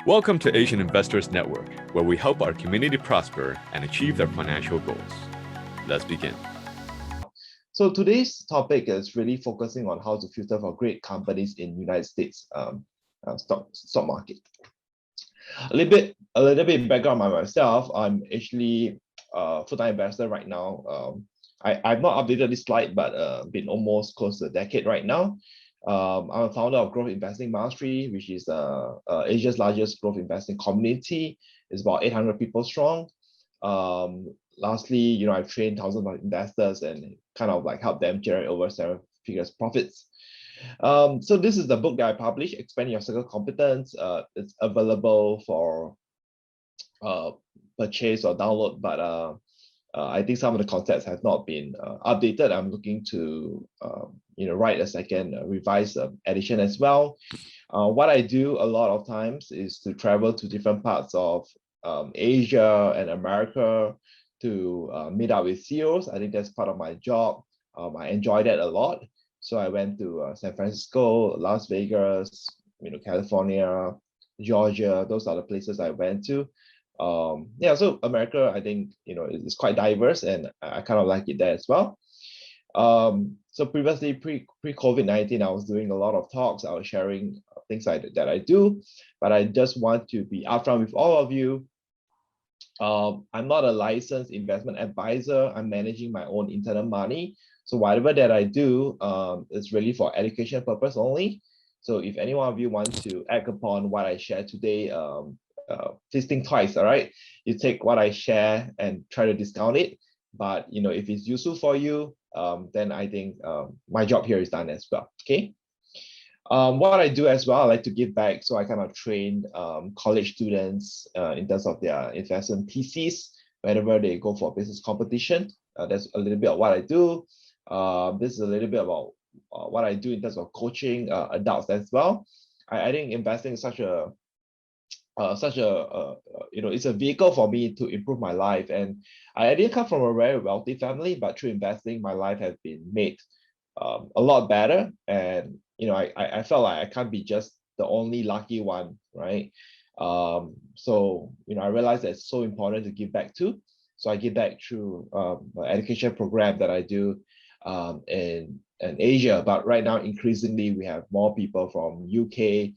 Welcome to Asian Investors Network, where we help our community prosper and achieve their financial goals. Let's begin. So today's topic is really focusing on how to filter for great companies in the United States stock market. A little bit background on myself. I'm actually a full-time investor right now. I've not updated this slide, but been almost close to a decade right now. I'm a founder of Growth Investing Mastery, which is Asia's largest growth investing community. It's about 800 people strong. Lastly, I've trained thousands of investors and kind of like helped them generate over 7 figures profits. So this is the book that I published, Expanding Your Circle of Competence. It's available for purchase or download, but I think some of the concepts have not been updated. I'm looking to write a second revised edition as well. What I do a lot of times is to travel to different parts of Asia and America to meet up with CEOs. I think that's part of my job. I enjoy that a lot. So I went to San Francisco, Las Vegas, California, Georgia. Those are the places I went to. So America, I think, is quite diverse, and I kind of like it there as well. So previously, pre-COVID-19, I was doing a lot of talks. I was sharing things that I do, but I just want to be upfront with all of you. I'm not a licensed investment advisor. I'm managing my own internal money. So whatever that I do is really for education purpose only. So if any one of you want to act upon what I share today, please think twice, all right? You take what I share and try to discount it. But if it's useful for you, then I think my job here is done as well, okay? What I do as well, I like to give back. So I kind of train college students in terms of their investment thesis whenever they go for business competition. That's a little bit of what I do. This is a little bit about what I do in terms of coaching adults as well. I think investing is it's a vehicle for me to improve my life. And I didn't come from a very wealthy family, but through investing, my life has been made a lot better. And I felt like I can't be just the only lucky one, right? So I realized that it's so important to give back to. So I give back through an education program that I do in Asia, but right now increasingly we have more people from UK,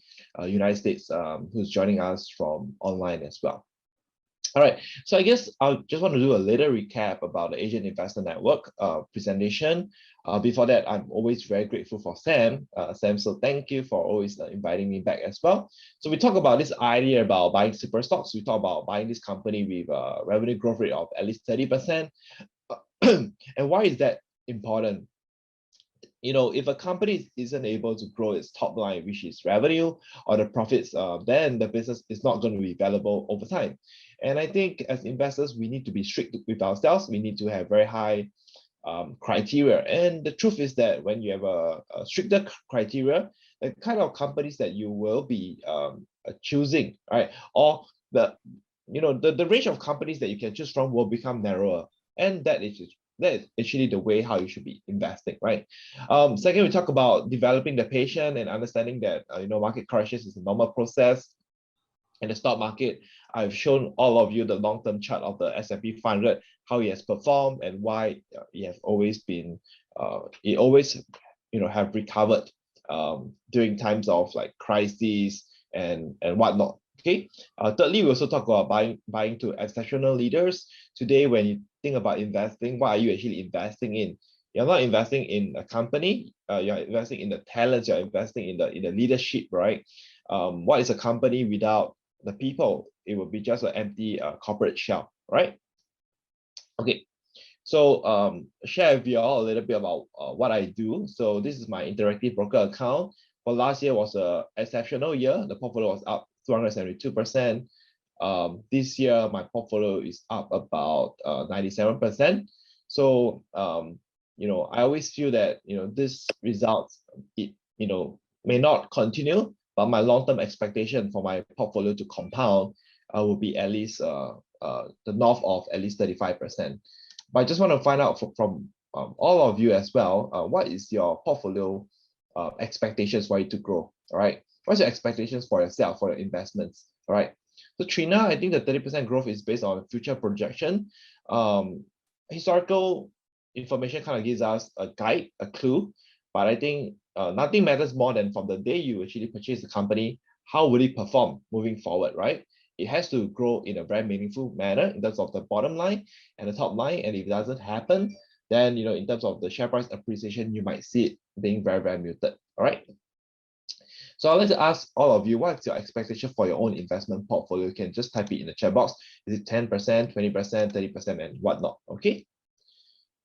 United States who's joining us from online as well. All right, so I guess I just want to do a little recap about the Asian Investor Network presentation. Before that, I'm always very grateful for Sam. Sam, so thank you for always inviting me back as well. So we talk about this idea about buying super stocks. We talk about buying this company with a revenue growth rate of at least 30%. And why is that important? If a company isn't able to grow its top line, which is revenue or the profits, then the business is not going to be valuable over time. And I think as investors, we need to be strict with ourselves. We need to have very high criteria. And the truth is that when you have a stricter criteria, the kind of companies that you will be choosing, right? Or the range of companies that you can choose from will become narrower. And that is actually the way how you should be investing, right? Second, we talk about developing the patience and understanding that market corrections is a normal process. In the stock market, I've shown all of you the long-term chart of the S&P 500, how it has performed and why it has always been, have recovered during times of like crises and whatnot. Okay. Thirdly, we also talk about buying to exceptional leaders. Today, when you think about investing, what are you actually investing in? You're not investing in a company. You're investing in the talents. You're investing in the leadership, right? What is a company without the people? It would be just an empty corporate shell, right? Okay. So share with you all a little bit about what I do. So this is my interactive broker account. For last year was an exceptional year. The portfolio was up 272%. This year, my portfolio is up about 97%. So, I always feel that, this results, may not continue, but my long-term expectation for my portfolio to compound will be at least the north of at least 35%. But I just want to find out from all of you as well, what is your portfolio expectations for it to grow, all right? What's your expectations for yourself, for your investments, All right. So Trina, I think the 30% growth is based on future projection. Historical information kind of gives us a guide, a clue, but I think nothing matters more than from the day you actually purchase the company, how will it perform moving forward, right? It has to grow in a very meaningful manner in terms of the bottom line and the top line. And if it doesn't happen, then in terms of the share price appreciation, you might see it being very, very muted. All right. So I'd like to ask all of you, what's your expectation for your own investment portfolio? You can just type it in the chat box. Is it 10%, 20%, 30%, and whatnot? Okay.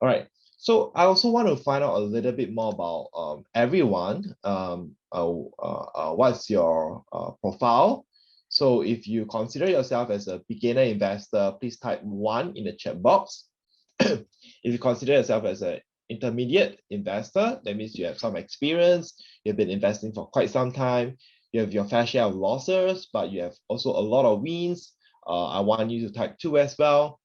All right. So I also want to find out a little bit more about everyone. What's your profile? So if you consider yourself as a beginner investor, please type 1 in the chat box. If you consider yourself as an intermediate investor, that means you have some experience, you've been investing for quite some time, you have your fair share of losses, but you have also a lot of wins. I want you to type 2 as well.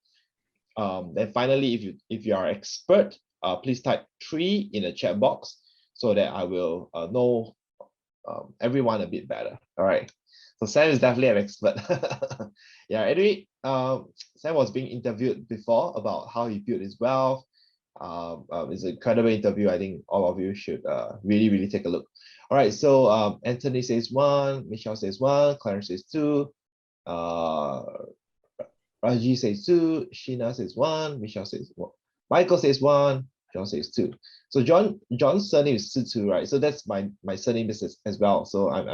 Then finally, if you are expert, please type 3 in the chat box so that I will know everyone a bit better. All right. So Sam is definitely an expert. Yeah. Anyway, Sam was being interviewed before about how he built his wealth. It's an incredible interview. I think all of you should really take a look. All right. So Anthony says 1, Michelle says 1, Clarence says 2. Raji says 2, Sheena says 1, Michelle says 1, Michael says 1, John says 2. So John's surname is Seetoh, right? So that's my surname is as well. So I'm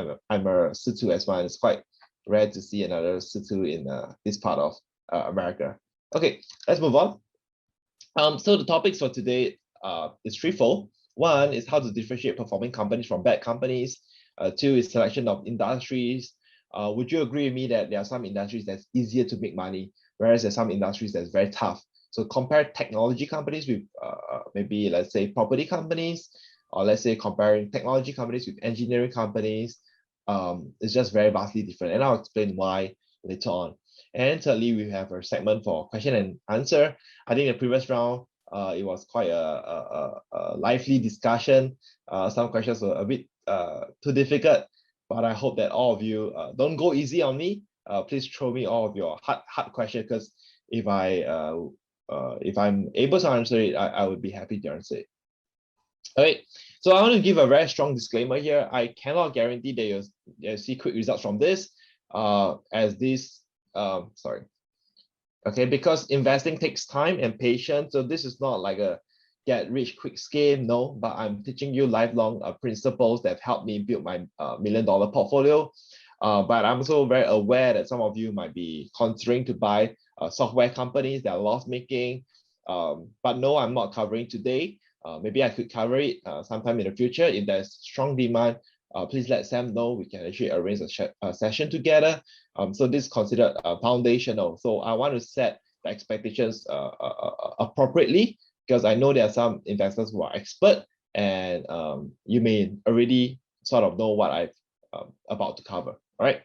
a Seetoh as well. And it's quite rare to see another Seetoh in this part of America. Okay, let's move on. So the topics for today is threefold. 1 is how to differentiate performing companies from bad companies. 2 is selection of industries. Would you agree with me that there are some industries that's easier to make money, whereas there's some industries that's very tough? So compare technology companies with maybe, let's say, property companies, or let's say comparing technology companies with engineering companies. It's just very vastly different. And I'll explain why later on. And thirdly, we have a segment for question and answer. I think the previous round, it was quite a lively discussion. Some questions were a bit too difficult, but I hope that all of you don't go easy on me. Please throw me all of your hard questions, because if I'm able to answer it, I would be happy to answer it. All right. So I want to give a very strong disclaimer here. I cannot guarantee that you'll see quick results from this, as this sorry. Okay, because investing takes time and patience. So this is not like a get rich quick scheme, no, but I'm teaching you lifelong principles that have helped me build my $1 million portfolio. But I'm also very aware that some of you might be considering to buy software companies that are loss-making. But no, I'm not covering today. Maybe I could cover it sometime in the future. If there's strong demand, please let Sam know. We can actually arrange a session together. So this is considered foundational. So I want to set the expectations appropriately, because I know there are some investors who are expert, and you may already sort of know what I'm about to cover. All right.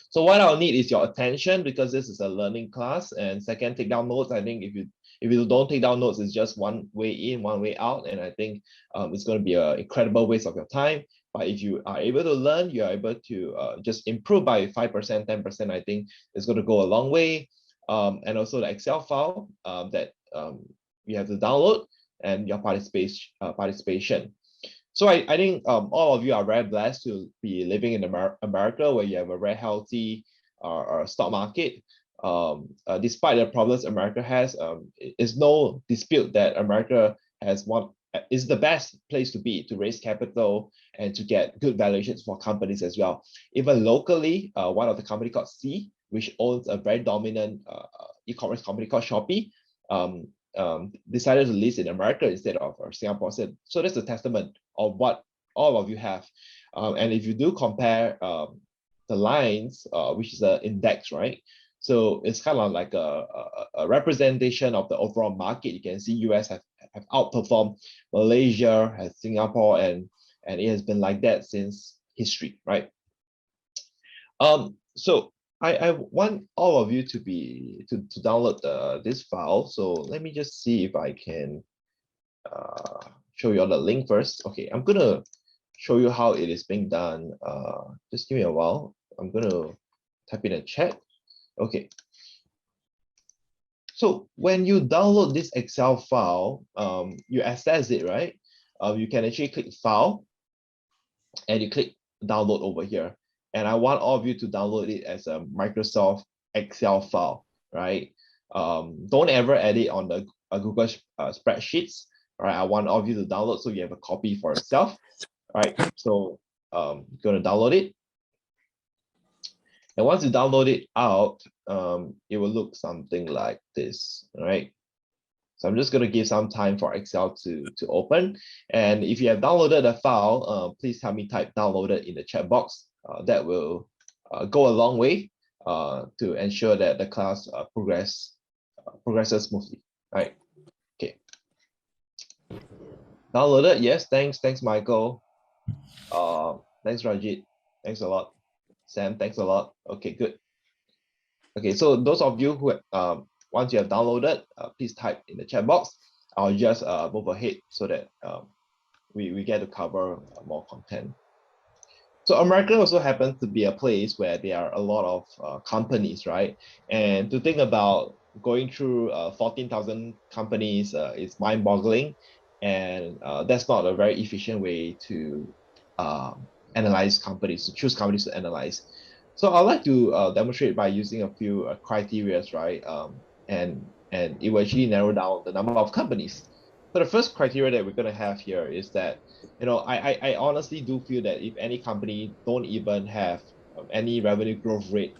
So what I'll need is your attention, because this is a learning class. And second, take down notes. I think if you don't take down notes, it's just one way in, one way out. And I think it's going to be an incredible waste of your time. But if you are able to learn, you are able to just improve by 5%, 10%, I think it's going to go a long way. And also the Excel file that you have to download, and your participation. So I think all of you are very blessed to be living in America, where you have a very healthy stock market. Despite the problems America has, it's no dispute that America is the best place to be to raise capital and to get good valuations for companies as well. Even locally, one of the company called C, which owns a very dominant e-commerce company called Shopee, decided to list in America instead of Singapore. So that's a testament of what all of you have. And if you do compare the lines, which is an index, right? So it's kind of like a representation of the overall market. You can see US have outperformed Malaysia, has Singapore, and it has been like that since history, right? So I want all of you to download this file. So let me just see if I can show you all the link first. Okay, I'm gonna show you how it is being done. Just give me a while. I'm gonna type in a chat. Okay. So when you download this Excel file, you access it, right? You can actually click File, and you click Download over here. And I want all of you to download it as a Microsoft Excel file, right? Don't ever edit on the Google spreadsheets, right? I want all of you to download so you have a copy for yourself, right? So you're gonna download it. And once you download it out, it will look something like this, all right? So I'm just going to give some time for Excel to open. And if you have downloaded the file, please help me type downloaded in the chat box. That will go a long way to ensure that the class progresses smoothly. All right. Okay. Downloaded. Yes. Thanks, Michael. Thanks, Rajit. Thanks a lot. Sam, thanks a lot. Okay, good. Okay, so those of you who once you have downloaded, please type in the chat box. I'll just move ahead so that we get to cover more content. So America also happens to be a place where there are a lot of companies, right? And to think about going through 14,000 companies is mind-boggling, and that's not a very efficient way to analyze companies, to choose companies to analyze. So I'd like to demonstrate by using a few criteria, right? And it will actually narrow down the number of companies. So the first criteria that we're going to have here is that, I honestly do feel that if any company don't even have any revenue growth rate,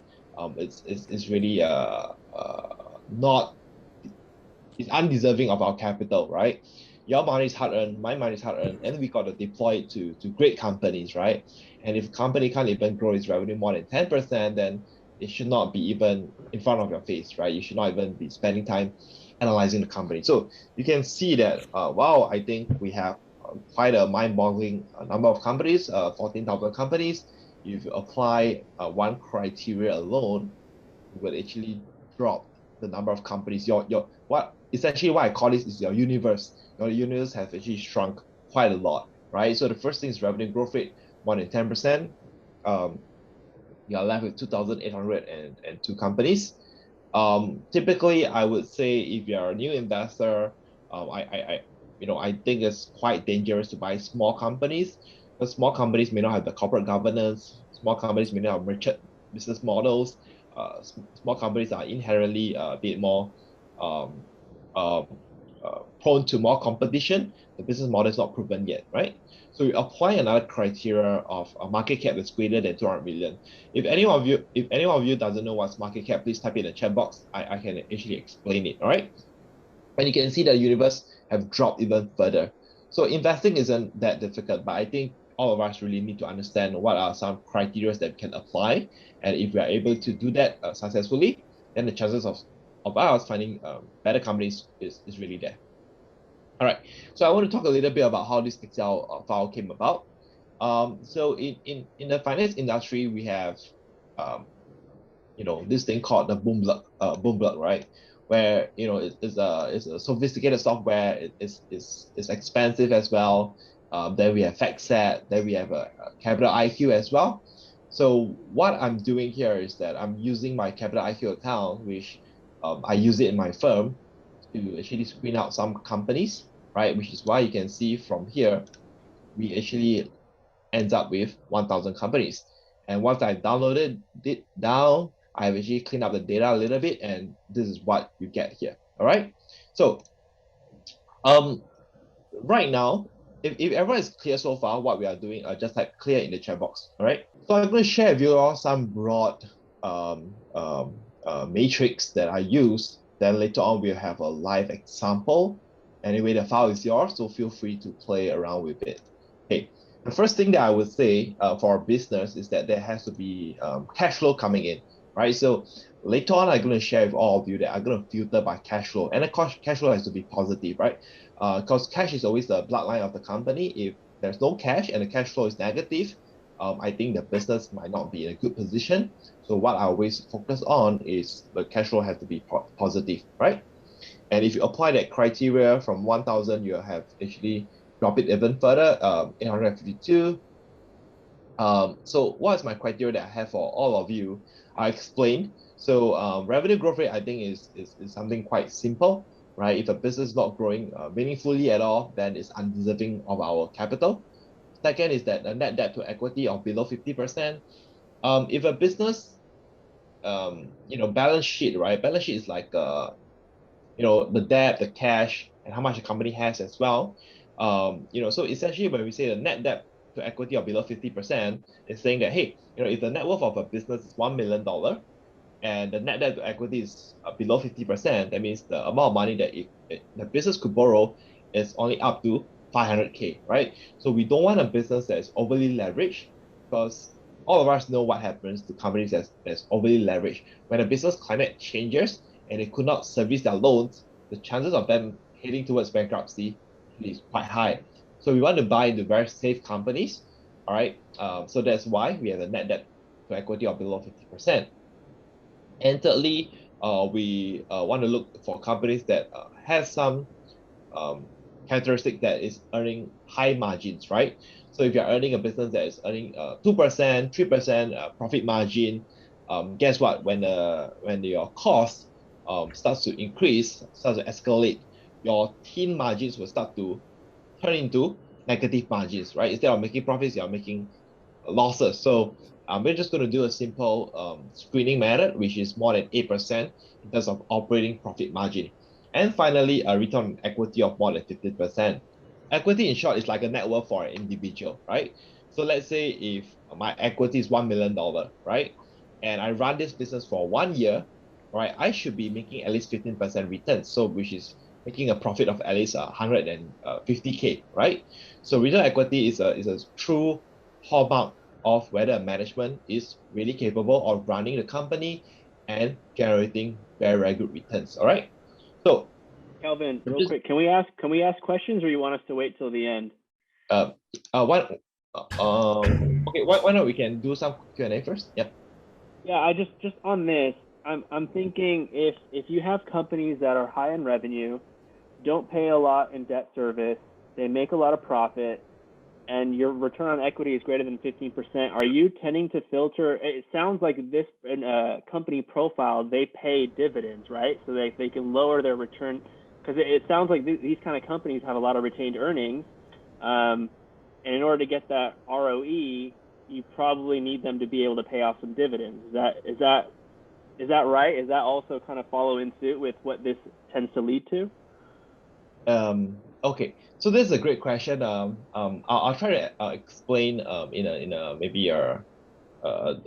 it's really not, it's undeserving of our capital, right? Your money is hard earned, my money is hard earned, and we got to deploy it to great companies, right? And if a company can't even grow its revenue more than 10%, then it should not be even in front of your face, right? You should not even be spending time analyzing the company. So you can see that, wow, I think we have quite a mind-boggling number of companies, 14,000 companies. If you apply one criteria alone, you will actually drop the number of companies. Essentially what I call this is your universe. Your universe has actually shrunk quite a lot, right? So the first thing is revenue growth rate, more than 10%. You're left with 2,802 companies. Typically, I would say if you're a new investor, I think it's quite dangerous to buy small companies, because small companies may not have the corporate governance. Small companies may not have merchant business models. Small companies are inherently a bit more prone to more competition. The business model is not proven yet, right? So we apply another criteria of a market cap that's greater than 200 million. If any of you doesn't know what's market cap, please type in the chat box. I can actually explain it, all right? And you can see the universe have dropped even further. So investing isn't that difficult, but I think all of us really need to understand what are some criteria that we can apply. And if we are able to do that successfully, then the chances of us finding better companies is really there. All right, so I want to talk a little bit about how this Excel file came about. So in the finance industry, we have this thing called the Bloomberg, right? Where it's a sophisticated software. It's expensive as well. Then we have FactSet. Then we have a Capital IQ as well. So what I'm doing here is that I'm using my Capital IQ account, which I use it in my firm, to actually screen out some companies, right? Which is why you can see from here, we actually ends up with 1,000 companies. And once I downloaded it down, I've actually cleaned up the data a little bit, and this is what you get here. All right. So right now, if everyone is clear so far, what we are doing, just type clear in the chat box. All right. So I'm going to share with you all some broad matrix that I use. Then later on, we'll have a live example. Anyway, the file is yours, so feel free to play around with it. Okay. The first thing that I would say for a business is that there has to be cash flow coming in, right? So later on, I'm going to share with all of you that I'm going to filter by cash flow. And of course, cash flow has to be positive, right? Because cash is always the bloodline of the company. If there's no cash and the cash flow is negative, I think the business might not be in a good position. So what I always focus on is the cash flow has to be positive, right? And if you apply that criteria from 1,000, you have actually drop it even further, 852. So what is my criteria that I have for all of you? I explained. So revenue growth rate, I think is something quite simple, right? If a business is not growing meaningfully at all, then it's undeserving of our capital. Second is that the net debt to equity of below 50%. If a business, balance sheet, right? Balance sheet is like the debt, the cash, and how much the company has as well. So essentially when we say the net debt to equity of below 50%, it's saying that, hey, if the net worth of a business is $1 million and the net debt to equity is below 50%, that means the amount of money that the business could borrow is only up to 500K, right? So we don't want a business that is overly leveraged, because all of us know what happens to companies that's overly leveraged. When a business climate changes and they could not service their loans, the chances of them heading towards bankruptcy is quite high. So we want to buy into very safe companies, all right? So that's why we have a net debt to equity of below 50%. And thirdly, we want to look for companies that have some characteristic that is earning high margins, right? So if you're earning a business that is earning 2%, 3% profit margin, guess what? When your cost starts to increase, starts to escalate, your teen margins will start to turn into negative margins, right? Instead of making profits, you're making losses. So we're just going to do a simple screening method, which is more than 8% in terms of operating profit margin. And finally, a return on equity of more than 15%. Equity, in short, is like a net worth for an individual, right? So let's say if my equity is $1 million, right? And I run this business for 1 year, right? I should be making at least 15% return. So which is making a profit of at least 150K, right? So return on equity is a true hallmark of whether management is really capable of running the company and generating very, very good returns. All right. So Kelvin, real quick, can we ask questions, or you want us to wait till the end? uh what okay, why not we can do some Q&A first? Yep. Yeah, I just on this, I'm thinking if you have companies that are high in revenue, don't pay a lot in debt service, they make a lot of profit, and your return on equity is greater than 15%, are you tending to filter? It sounds like this company profile, they pay dividends, right? So they can lower their return, because it sounds like these kind of companies have a lot of retained earnings. And in order to get that ROE, you probably need them to be able to pay off some dividends. Is that right? Is that also kind of follow in suit with what this tends to lead to? Okay, so this is a great question. I'll try to explain in a maybe a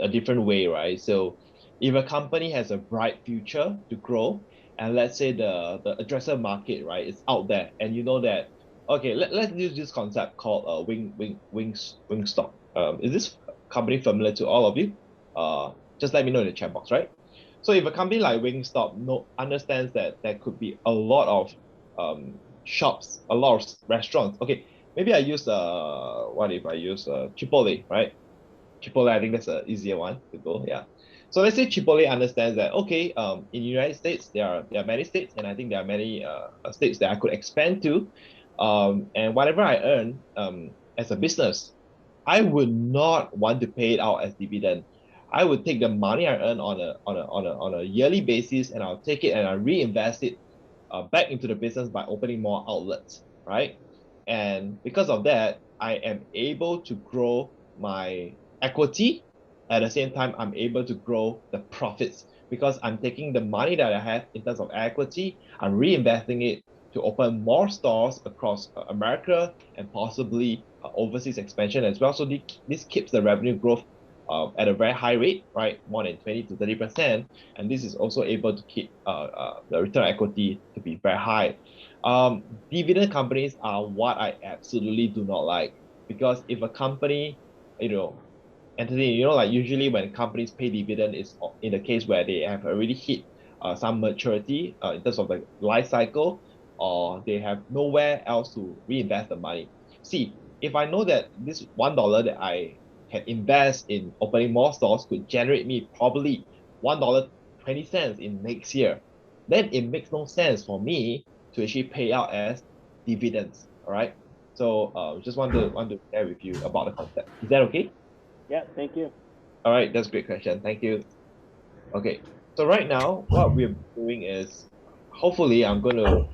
different way, right? So if a company has a bright future to grow, and let's say the addressable market, right, is out there, and you know that, okay, let's use this concept called Wingstop. Is this company familiar to all of you? Just let me know in the chat box, right? So if a company like Wingstop understands that there could be a lot of shops, a lot of restaurants. Okay, maybe I use what if I use Chipotle, right? Chipotle, I think that's an easier one to go. Yeah. So let's say Chipotle understands that, okay, in the United States, there are many states, and I think there are many states that I could expand to. And whatever I earn as a business, I would not want to pay it out as dividend. I would take the money I earn on a yearly basis, and I'll take it and I reinvest it back into the business by opening more outlets, right? And because of that, I am able to grow my equity. At the same time, I'm able to grow the profits because I'm taking the money that I have in terms of equity, I'm reinvesting it to open more stores across America and possibly overseas expansion as well. So this keeps the revenue growth at a very high rate, right? More than 20 to 30%. And this is also able to keep the return on equity to be very high. Dividend companies are what I absolutely do not like, because if a company, Anthony, like usually when companies pay dividend is in the case where they have already hit some maturity in terms of the life cycle, or they have nowhere else to reinvest the money. See, if I know that this $1 that I can invest in opening more stores could generate me probably $1.20 in next year, then it makes no sense for me to actually pay out as dividends. All right. So just want to share with you about the concept. Is that okay? Yeah, thank you. All right, that's a great question. Thank you. Okay, so right now, what we're doing is, hopefully, I'm going to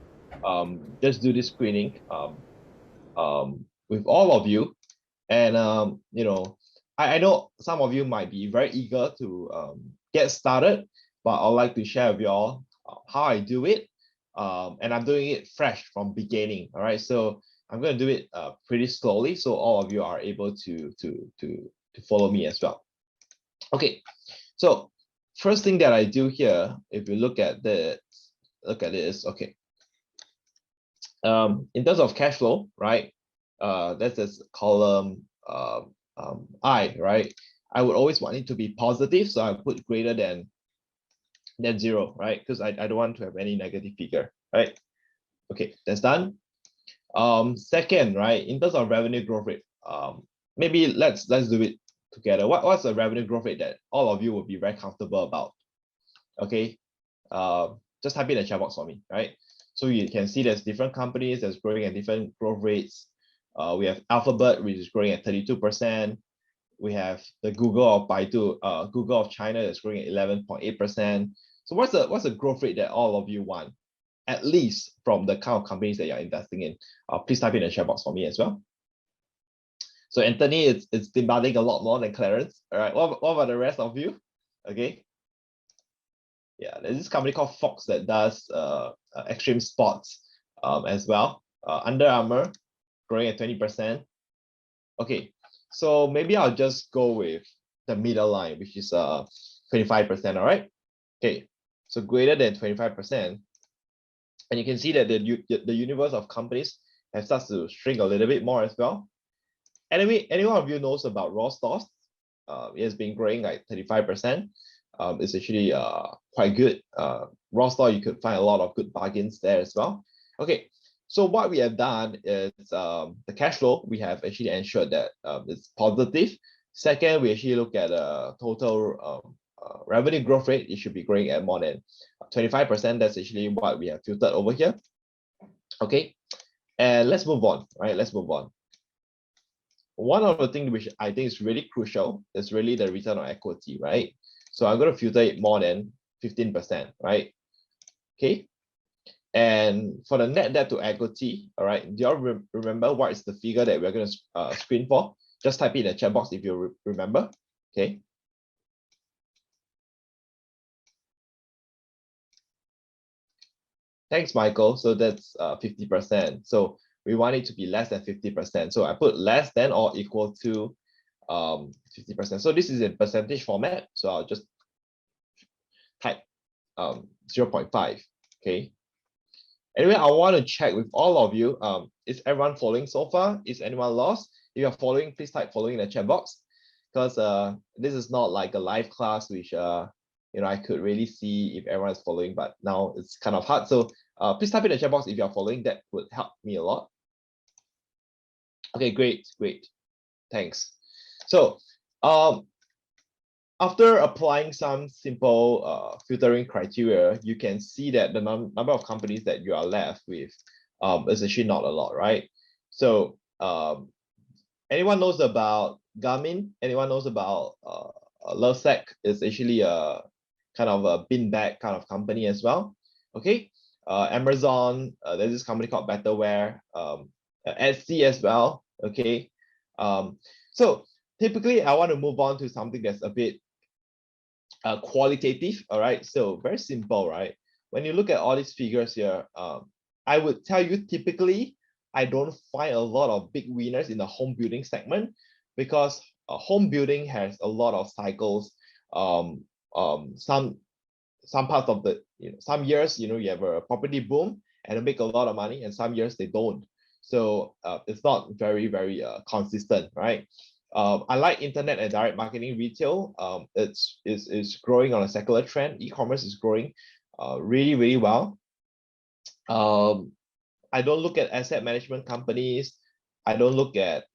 just do this screening with all of you. And I know some of you might be very eager to get started, but I'd like to share with you all how I do it. And I'm doing it fresh from beginning. All right, so I'm going to do it pretty slowly, so all of you are able to follow me as well. Okay, so first thing that I do here, if you look at this, okay. In terms of cash flow, right? That's this column I, right? I would always want it to be positive, so I put greater than 0, right? Because I don't want to have any negative figure, right? Okay, that's done. Second, right, in terms of revenue growth rate, maybe let's do it together. What's the revenue growth rate that all of you will be very comfortable about? Okay, just type in the chat box for me, right? So you can see there's different companies that's growing at different growth rates. We have Alphabet, which is growing at 32%. We have the Google of Baidu, Google of China that's growing at 11.8%. So what's the growth rate that all of you want, at least from the kind of companies that you're investing in? Please type in the chat box for me as well. So Anthony, it's demanding a lot more than Clarence. All right, what about the rest of you? Okay. Yeah, there's this company called Fox that does extreme sports as well. Under Armour growing at 20%. Okay, so maybe I'll just go with the middle line, which is 25%. All right. Okay, so greater than 25%, and you can see that the universe of companies has started to shrink a little bit more as well. Anyway, anyone of you knows about raw stores? It has been growing like 35%. It's actually quite good. Raw store, you could find a lot of good bargains there as well. Okay, so what we have done is the cash flow, we have actually ensured that it's positive. Second, we actually look at total revenue growth rate. It should be growing at more than 25%. That's actually what we have filtered over here. Okay, and let's move on, right? Let's move on. One of the things which I think is really crucial is really the return on equity, right? So I'm going to filter it more than 15%, right? Okay. And for the net debt to equity, all right, do you all remember what is the figure that we're going to screen for? Just type in the chat box if you remember. Okay. Thanks, Michael. So that's 50%. So we want it to be less than 50%. So I put less than or equal to 50%. So this is in percentage format. So I'll just type 0.5. Okay. Anyway, I want to check with all of you. Is everyone following so far? Is anyone lost? If you're following, please type following in the chat box, because this is not like a live class, which I could really see if everyone is following, but now it's kind of hard. So please type in the chat box if you're following. That would help me a lot. Okay, great. Thanks. So after applying some simple filtering criteria, you can see that the number of companies that you are left with is actually not a lot, right? So anyone knows about Garmin? Anyone knows about Lovesec? Is actually a kind of a bin bag kind of company as well. Okay, Amazon, there's this company called Betterware, Etsy as well. Okay, so typically I want to move on to something that's a bit qualitative. All right, so very simple, right? When you look at all these figures here, I would tell you typically I don't find a lot of big winners in the home building segment, because home building has a lot of cycles. Some parts of the some years you have a property boom and they make a lot of money, and some years they don't. So it's not very consistent, right? Unlike internet and direct marketing retail, it's growing on a secular trend. E-commerce is growing really well. I don't look at asset management companies. I don't look at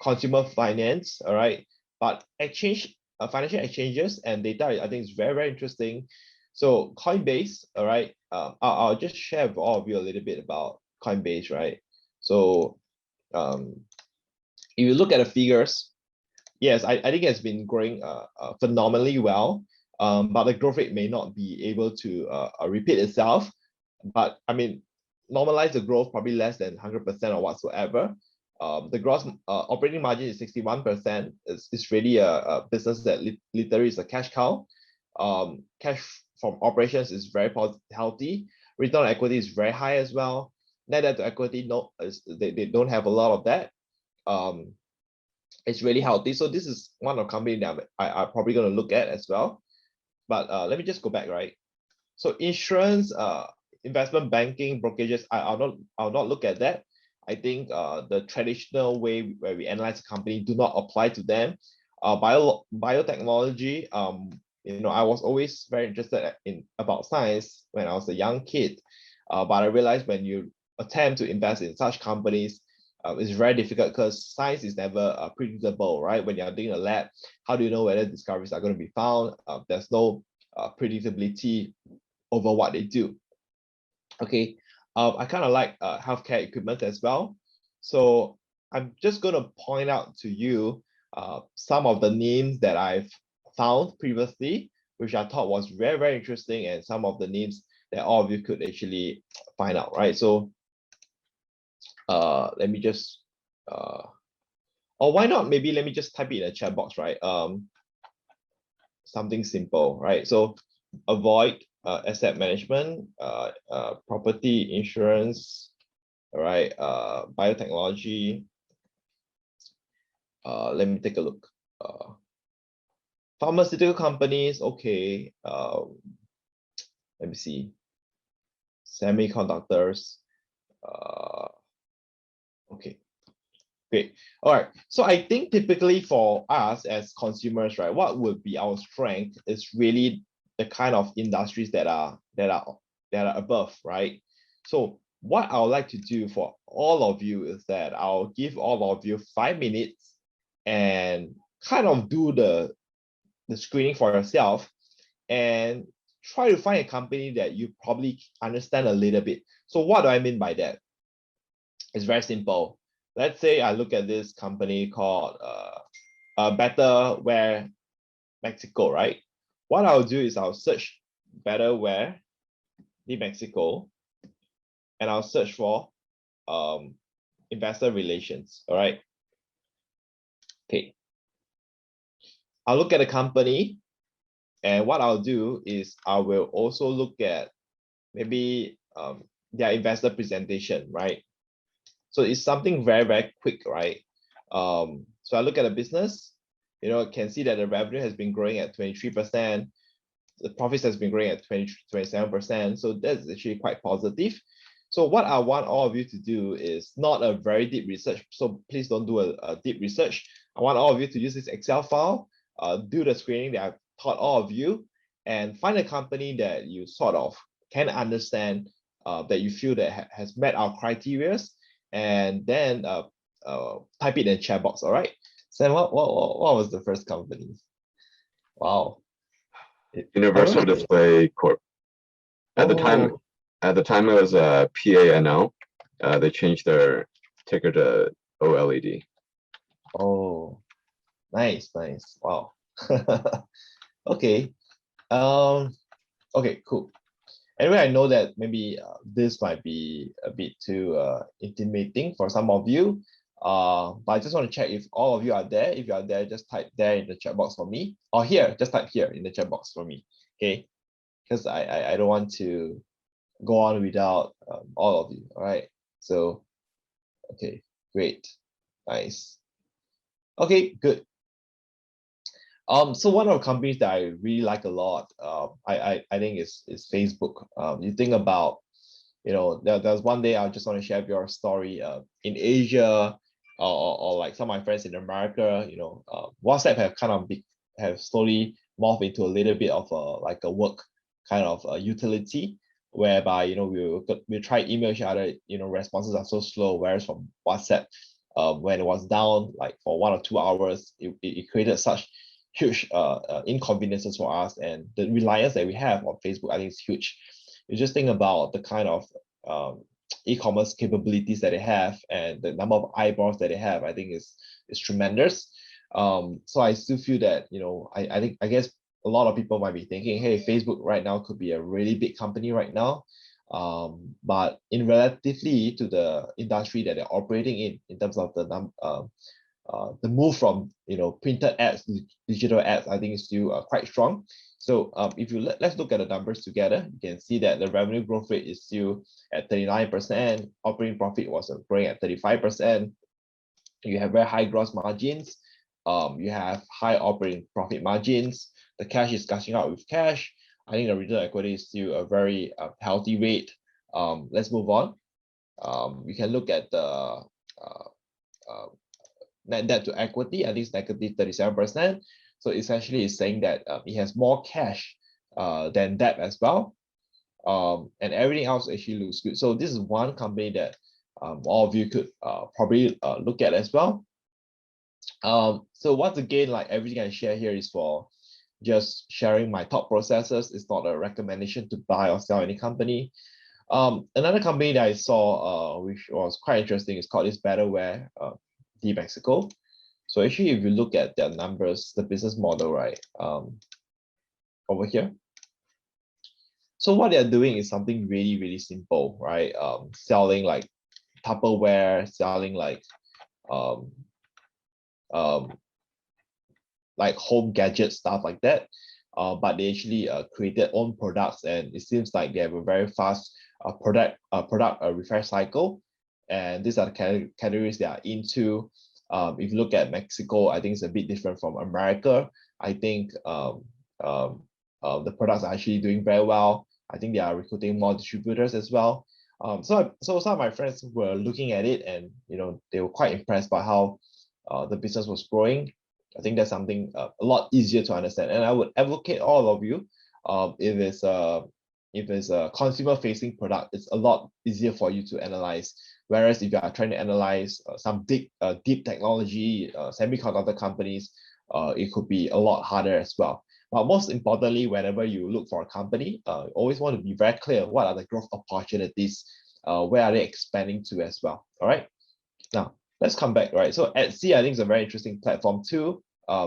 consumer finance, all right? But financial exchanges and data, I think is very interesting. So Coinbase, all right? I'll just share with all of you a little bit about Coinbase, right? So if you look at the figures, yes, I think it's been growing phenomenally well, but the growth rate may not be able to repeat itself. But I mean, normalize the growth probably less than 100% or whatsoever. The gross operating margin is 61%. It's really a business that literally is a cash cow. Cash from operations is very healthy. Return on equity is very high as well. Net debt to equity, no, they don't have a lot of that. It's really healthy. So this is one of the company that I'm probably going to look at as well. But let me just go back, right? So insurance, investment banking, brokerages, I'll not look at that. I think the traditional way where we analyze a company do not apply to them. Biotechnology, I was always very interested in about science when I was a young kid. But I realized when you attempt to invest in such companies, it's very difficult because science is never predictable, right? When you're doing a lab, how do you know whether discoveries are going to be found? There's no predictability over what they do. Okay, I kind of like healthcare equipment as well. So I'm just going to point out to you some of the names that I've found previously, which I thought was very, very interesting, and some of the names that all of you could actually find out, right? So let me just or why not, maybe let me just type it in a chat box, right? Something simple, right? So avoid asset management, property insurance, all right, biotechnology. Let me take a look. Pharmaceutical companies, okay. Let me see. Semiconductors. Okay, great. All right. So I think typically for us as consumers, right, what would be our strength is really the kind of industries that are above, right? So what I would like to do for all of you is that I'll give all of you 5 minutes and kind of do the screening for yourself and try to find a company that you probably understand a little bit. So what do I mean by that? It's very simple. Let's say I look at this company called Better Wear Mexico, right? What I'll do is I'll search Better Wear de Mexico, and I'll search for investor relations, all right? Okay. I'll look at the company, and what I'll do is I will also look at maybe their investor presentation, right? So it's something very, very quick, right? So I look at the business, can see that the revenue has been growing at 23%. The profits has been growing at 27%. So that's actually quite positive. So what I want all of you to do is not a very deep research. So please don't do a deep research. I want all of you to use this Excel file, do the screening that I've taught all of you, and find a company that you sort of can understand, that you feel that has met our criteria, and then type it in the chat box. All right. Sam, what was the first company? Wow. Universal Display Corp. At the time it was PANO. They changed their ticker to OLED. Oh, nice. Wow. Okay. Okay, cool. Anyway, I know that maybe this might be a bit too intimidating for some of you, but I just want to check if all of you are there. If you are there, just type there in the chat box for me, or here, just type here in the chat box for me, okay? Because I don't want to go on without all of you, all right? So, okay, great, nice. Okay, good. So one of the companies that I really like a lot, I think is Facebook. You think about, there's one day I just want to share your story. In Asia, or like some of my friends in America, WhatsApp have slowly morphed into a little bit of like a work kind of utility, whereby we try email each other, responses are so slow. Whereas from WhatsApp, when it was down like for 1 or 2 hours, it created such huge inconveniences for us, and the reliance that we have on Facebook, I think, is huge. You just think about the kind of e-commerce capabilities that they have and the number of eyeballs that they have. I think is tremendous. So I still feel that, I guess a lot of people might be thinking, hey, Facebook right now could be a really big company right now. But in relatively to the industry that they're operating in terms of the move from printed ads to digital ads, I think is still quite strong. So if let's look at the numbers together, you can see that the revenue growth rate is still at 39%. Operating profit was growing at 35%. You have very high gross margins. You have high operating profit margins. The cash is gushing out with cash. I think the return on equity is still a very healthy rate. Let's move on. You can look at the net debt to equity. I think it's negative 37%. So essentially, it's saying that it has more cash than debt as well. And everything else actually looks good. So this is one company that all of you could probably look at as well. So once again, like everything I share here is for just sharing my thought processes. It's not a recommendation to buy or sell any company. Another company that I saw, which was quite interesting, is called Betterware de Mexico. So actually, if you look at their numbers, the business model, right, over here. So what they're doing is something really, really simple, right? Selling like Tupperware, selling like home gadget stuff like that. But they actually created own products, and it seems like they have a very fast product refresh cycle. And these are the categories they are into. If you look at Mexico, I think it's a bit different from America. I think the products are actually doing very well. I think they are recruiting more distributors as well. So some of my friends were looking at it, and they were quite impressed by how the business was growing. I think that's something a lot easier to understand, and I would advocate all of you, if it's a consumer-facing product, it's a lot easier for you to analyze. Whereas if you are trying to analyze some deep technology, semiconductor companies, it could be a lot harder as well. But most importantly, whenever you look for a company, you always want to be very clear what are the growth opportunities, where are they expanding to as well. All right. Now let's come back. Right. So Etsy, I think, is a very interesting platform too.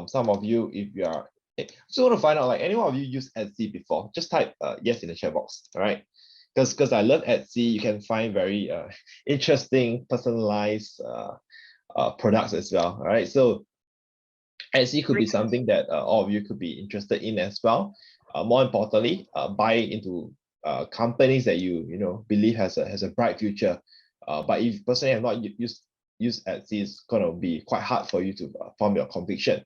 Some of you, if you are just want to find out, like, anyone of you use Etsy before, just type yes in the chat box. All right. Because I love Etsy. You can find very interesting, personalized products as well. All right. So Etsy could be something that all of you could be interested in as well. More importantly, buy into companies that you believe has a bright future. But if personally have not used Etsy, it's gonna be quite hard for you to form your conviction.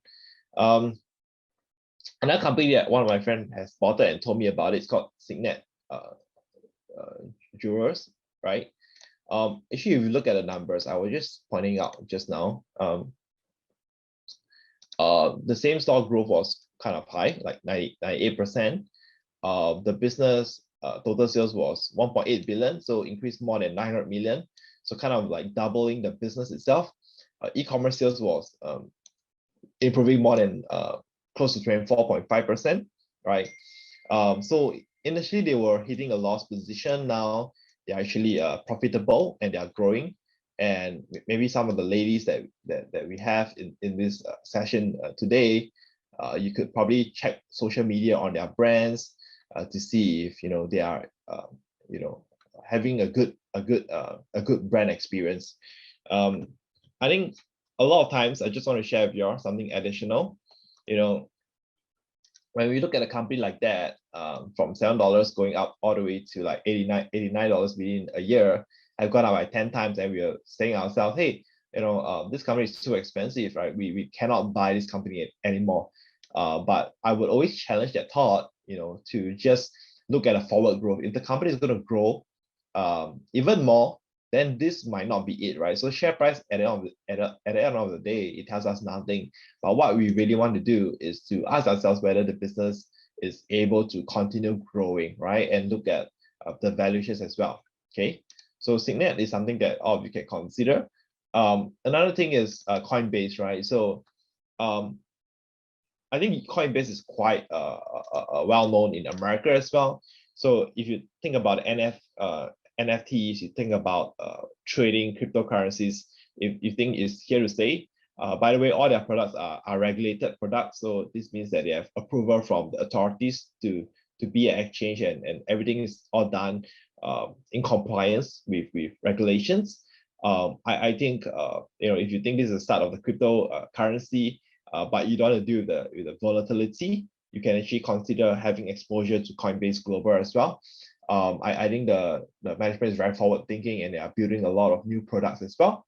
Another company that one of my friends has spotted and told me about, it's called Signet Jewelers, right? Actually, if you look at the numbers, I was just pointing out just now, the same store growth was kind of high, like 98%. The business total sales was 1.8 billion, so increased more than 900 million. So kind of like doubling the business itself. E-commerce sales was improving more than close to 24.5%, right? So initially they were hitting a loss position. Now they're actually profitable and they are growing. And maybe some of the ladies that we have in this session today, you could probably check social media on their brands to see if they are having a good brand experience. I think a lot of times I just want to share with you something additional. When we look at a company like that, from $7 going up all the way to like $89 within a year, I've gone up by 10 times, and we are saying ourselves, hey, this company is too expensive, right? We cannot buy this company anymore. But I would always challenge that thought, to just look at a forward growth. If the company is going to grow even more, then this might not be it, right? So share price at the end of the day, it tells us nothing. But what we really want to do is to ask ourselves whether the business is able to continue growing, right? And look at the valuations as well. Okay. So Signet is something that all of you can consider. Another thing is Coinbase, right? So I think Coinbase is quite well known in America as well. So if you think about NFTs, you think about trading cryptocurrencies, if you think it's here to stay, By the way, all their products are regulated products, so this means that they have approval from the authorities to be an exchange, and everything is all done in compliance with regulations. I think if you think this is the start of the crypto currency, but you don't want to deal with the volatility, you can actually consider having exposure to Coinbase Global as well. I think the management is very forward thinking, and they are building a lot of new products as well.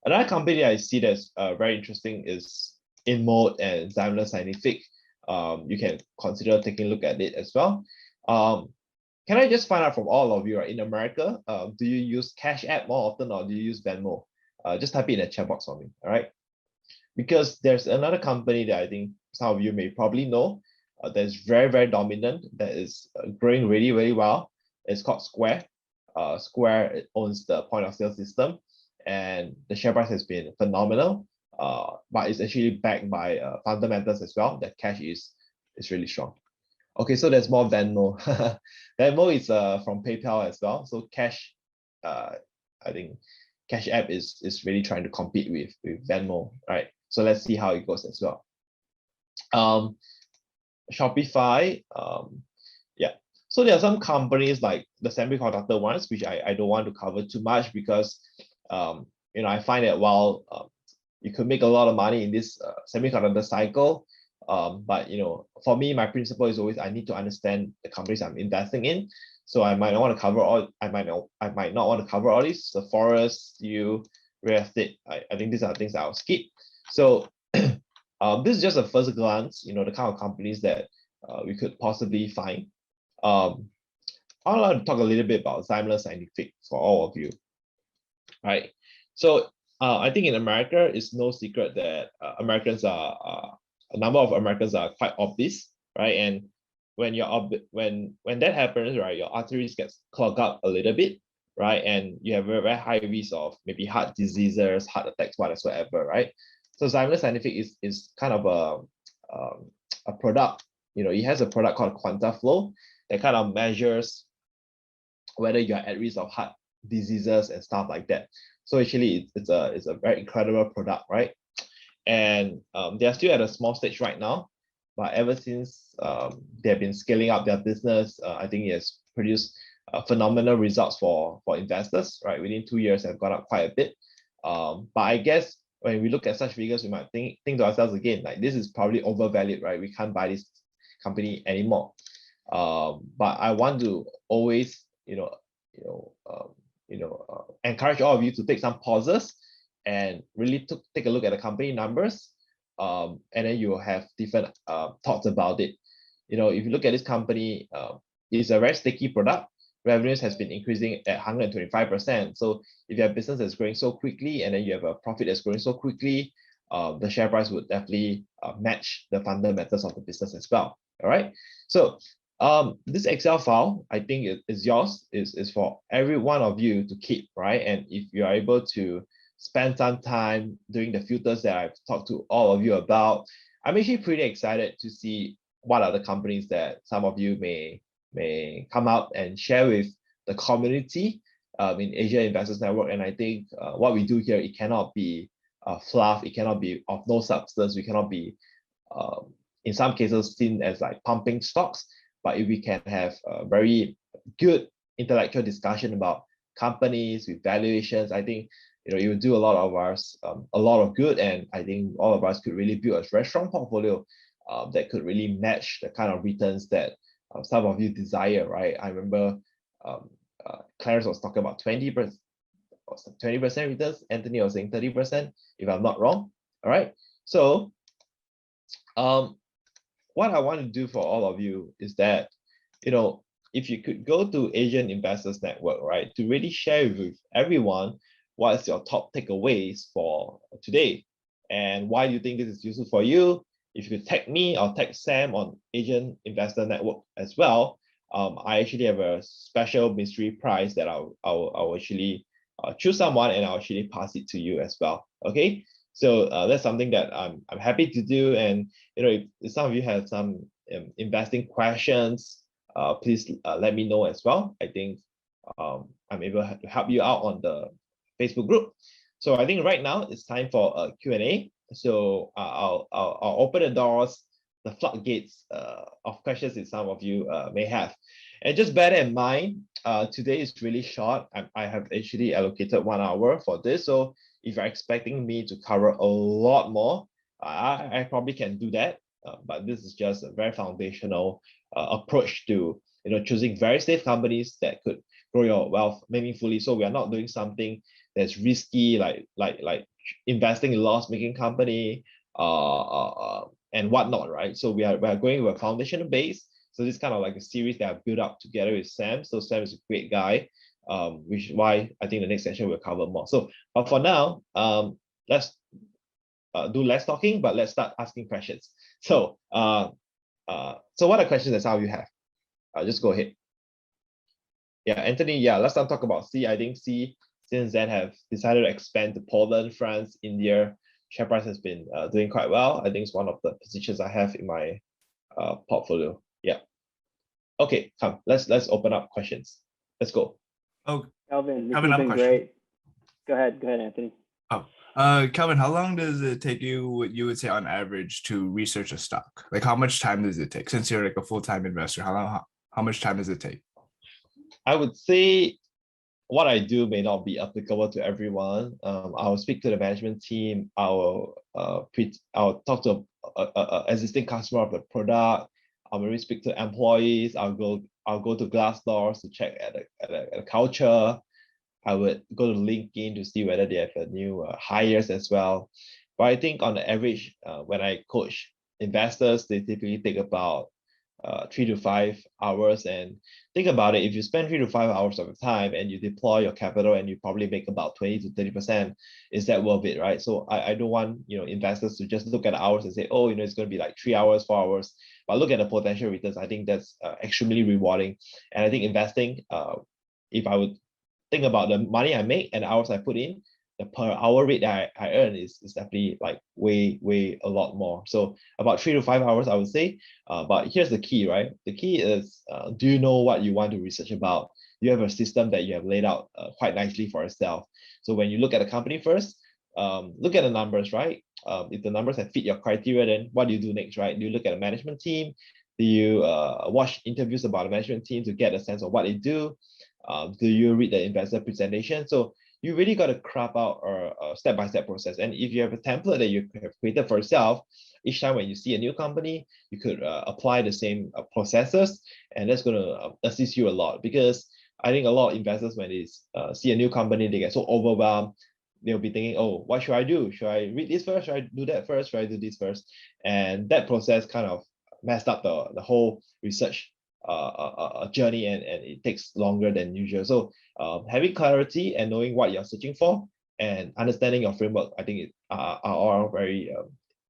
Another company I see that's very interesting is InMode and Simular Scientific. You can consider taking a look at it as well. Can I just find out from all of you, right, in America, do you use Cash App more often, or do you use Venmo? Just type it in the chat box for me, all right? Because there's another company that I think some of you may probably know that's very, very dominant, that is growing really, really well. It's called Square. Square owns the point of sale system, and the share price has been phenomenal, but it's actually backed by fundamentals as well. That cash is really strong. Okay, so there's more Venmo. Venmo is from PayPal as well. So Cash, I think Cash App is really trying to compete with Venmo, right? So let's see how it goes as well. Shopify, yeah. So there are some companies like the semiconductor ones, which I don't want to cover too much, because I find that while you could make a lot of money in this semiconductor cycle, but for me, my principle is always I need to understand the companies I'm investing in. So I might not want to cover all. I might not want to cover all these. The forest, real estate. I think these are things I'll skip. So this is just a first glance. The kind of companies that we could possibly find. I'd like to talk a little bit about Simular Scientific for all of you. Right. So I think in America, it's no secret that Americans are a number of Americans are quite obese, right? And when that happens, right, your arteries get clogged up a little bit, right? And you have a very high risk of maybe heart diseases, heart attacks, whatsoever, right? So Simular Scientific is kind of a product. It has a product called QuantaFlow that kind of measures whether you're at risk of heart diseases and stuff like that. So actually, it's a very incredible product, right? And they are still at a small stage right now, but ever since they have been scaling up their business, I think it has produced phenomenal results for investors, right? Within 2 years, have gone up quite a bit. But I guess when we look at such figures, we might think to ourselves again, like, this is probably overvalued, right? We can't buy this company anymore. But I want to always, encourage all of you to take some pauses and really take a look at the company numbers, and then you will have different thoughts about it. If you look at this company, it's a very sticky product. Revenues has been increasing at 125%. So if you have business that's growing so quickly, and then you have a profit that's growing so quickly, the share price would definitely match the fundamentals of the business as well. All right. So this Excel file, I think is yours, is for every one of you to keep, right? And if you are able to spend some time doing the filters that I've talked to all of you about, I'm actually pretty excited to see what are the companies that some of you may come out and share with the community in Asia Investors Network. And I think what we do here, it cannot be fluff, it cannot be of no substance, we cannot be in some cases seen as like pumping stocks. But if we can have a very good intellectual discussion about companies with valuations, I think it will do a lot of good, and I think all of us could really build a very strong portfolio that could really match the kind of returns that some of you desire, right? I remember Clarence was talking about 20% returns. Anthony was saying 30%, if I'm not wrong. All right. So what I want to do for all of you is that, if you could go to Asian Investors Network, right, to really share with everyone what is your top takeaways for today and why you think this is useful for you. If you could tag me or tag Sam on Asian Investor Network as well, I actually have a special mystery prize that I'll actually choose someone and I'll actually pass it to you as well. Okay, so that's something that I'm happy to do. And if some of you have some investing questions, please let me know as well. I think I'm able to help you out on the Facebook group. So I think right now it's time for a Q&A. So I'll open the doors, the floodgates of questions that some of you may have. And just bear in mind, today is really short. I have actually allocated 1 hour for this. So if you're expecting me to cover a lot more, I probably can do that. But this is just a very foundational approach to choosing very safe companies that could grow your wealth meaningfully. So we are not doing something that's risky, like investing in loss-making company and whatnot, right? So we are going with a foundational base. So this is kind of like a series that I've built up together with Sam. So Sam is a great guy, which is why I think the next session will cover more. So, but for now, let's do less talking, but let's start asking questions. So, so what are questions that some of you have? Just go ahead. Yeah, Anthony. Yeah, let's not talk about C. I think C, since then, have decided to expand to Poland, France, India. Share price has been doing quite well. I think it's one of the positions I have in my portfolio. Yeah. Okay, come. Let's open up questions. Let's go. Oh, Kelvin, this has been great. Go ahead, Anthony. Kelvin, how long does it take you, what you would say on average, to research a stock? Like, how much time does it take? Since you're like a full-time investor, how much time does it take? I would say what I do may not be applicable to everyone. I will speak to the management team. I'll talk to a existing customer of the product. I'll maybe speak to employees. I'll go to Glassdoor to check at the culture. I would go to LinkedIn to see whether they have a new hires as well. But I think on the average, when I coach investors, they typically take about 3 to 5 hours. And think about it, if you spend 3 to 5 hours of your time and you deploy your capital and you probably make about 20 to 30%, is that worth it, right? So I don't want investors to just look at the hours and say, oh, it's going to be like 3 hours, 4 hours, but look at the potential returns. I think that's extremely rewarding. And I think investing, if I would think about the money I make and the hours I put in, the per hour rate that I earn is definitely like way a lot more. So about 3 to 5 hours, I would say. But here's the key, right? The key is, do you know what you want to research about? You have a system that you have laid out quite nicely for yourself. So when you look at the company first, look at the numbers, right? If the numbers have fit your criteria, then what do you do next, right? Do you look at the management team? Do you watch interviews about the management team to get a sense of what they do? Do you read the investor presentation? So you really got to craft out a step-by-step process. And if you have a template that you have created for yourself, each time when you see a new company, you could apply the same processes, and that's going to assist you a lot. Because I think a lot of investors, when they see a new company, they get so overwhelmed. They'll be thinking, oh, what should I do? Should I read this first? Should I do that first? Should I do this first? And that process kind of messed up the whole research journey, and it takes longer than usual. So having clarity and knowing what you're searching for and understanding your framework, I think are all very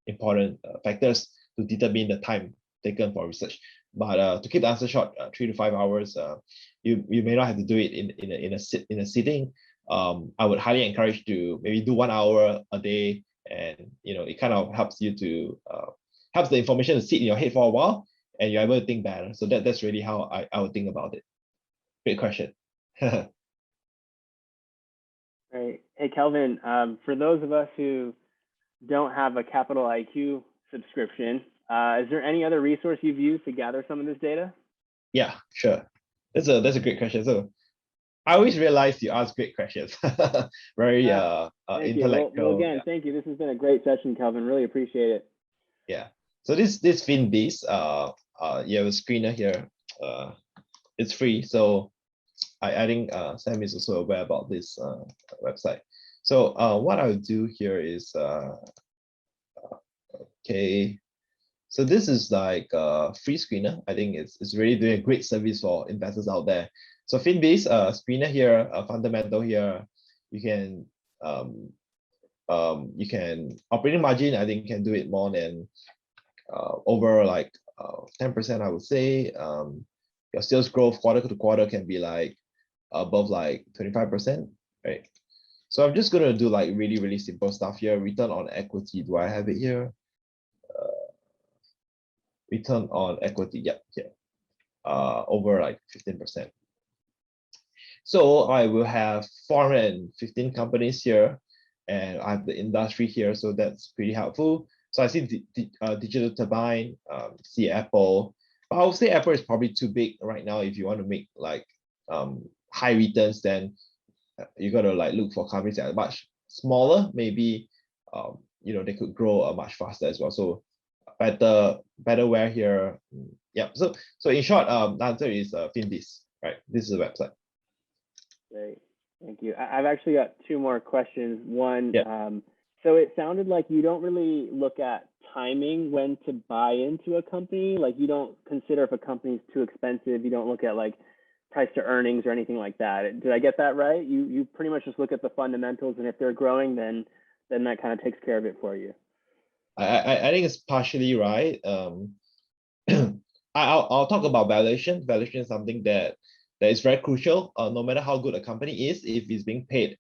important factors to determine the time taken for research. But to keep the answer short, 3 to 5 hours, you may not have to do it in a sitting. I would highly encourage to maybe do 1 hour a day, and it kind of helps you to helps the information to sit in your head for a while, and you're able to think better. So that's really how I would think about it. Great question. Great. Hey, Kelvin, for those of us who don't have a Capital IQ subscription, is there any other resource you've used to gather some of this data? Yeah, sure. That's a great question. So I always realize you ask great questions. Very intellectual. Well, again, thank you. This has been a great session, Kelvin. Really appreciate it. Yeah. So this FinBees, you have a screener here. It's free. So I think Sam is also aware about this website. So what I'll do here is, okay. So this is like a free screener. I think it's really doing a great service for investors out there. So FinBees, screener here, fundamental here. You can operating margin, I think can do it more than over like 10%, I would say. Your sales growth quarter to quarter can be like above like 25%, right? So I'm just gonna do like really simple stuff here. Return on equity, do I have it here? Return on equity, yeah, here. Over like 15%. So I will have 415 companies here, and I have the industry here, so that's pretty helpful. So I see Digital Turbine, see Apple, but I would say Apple is probably too big right now. If you want to make like high returns, then you got to like look for companies that are much smaller. Maybe they could grow much faster as well. So better wear here. Yeah. So in short, the answer is Finbiz, right? This is a website. Great, thank you. I've actually got two more questions. One, Yeah. so it sounded like you don't really look at timing when to buy into a company. Like you don't consider if a company is too expensive. You don't look at like price to earnings or anything like that. Did I get that right? You pretty much just look at the fundamentals, and if they're growing, then that kind of takes care of it for you. I think it's partially right. I'll talk about valuation. Valuation is something that is very crucial. No matter how good a company is, if it's being paid,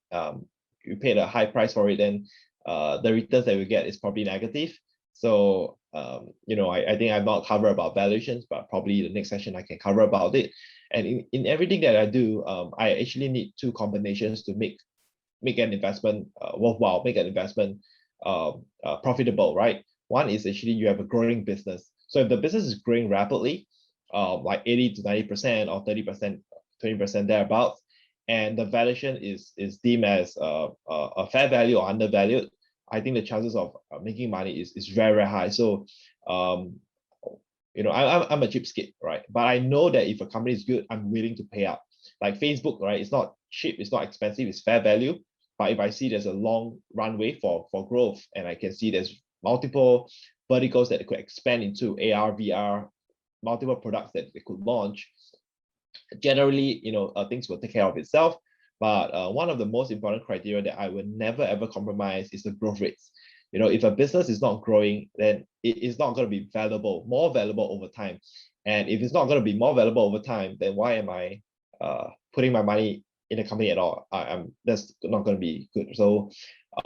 you paid a high price for it, then the returns that we get is probably negative. So I think I've not covered about valuations, but probably the next session I can cover about it. And in everything that I do, I actually need two combinations to make an investment worthwhile, make an investment profitable, right? One is actually you have a growing business. So if the business is growing rapidly, like 80 to 90% or 30%, 20% thereabouts, and the valuation is deemed as a fair value or undervalued, I think the chances of making money is very, very high. So I'm a cheapskate, right? But I know that if a company is good, I'm willing to pay up. Like Facebook, right? It's not cheap, it's not expensive, it's fair value. But if I see there's a long runway for growth, and I can see there's multiple verticals that could expand into AR, VR, multiple products that they could launch, generally, things will take care of itself. But one of the most important criteria that I would never ever compromise is the growth rates. If a business is not growing, then it is not going to be more valuable over time. And if it's not going to be more valuable over time, then why am I putting my money in a company at all? That's not going to be good. So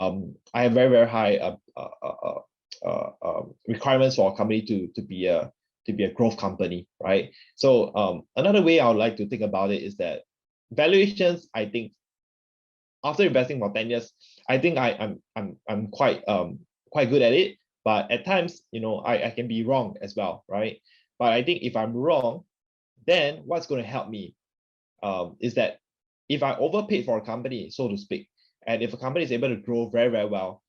I have very, very high requirements for a company to be a growth company, right? So another way I would like to think about it is that valuations, I think, after investing for 10 years, I think I'm quite good at it. But at times, I can be wrong as well, right? But I think if I'm wrong, then what's going to help me is that if I overpaid for a company, so to speak, and if a company is able to grow very, very well,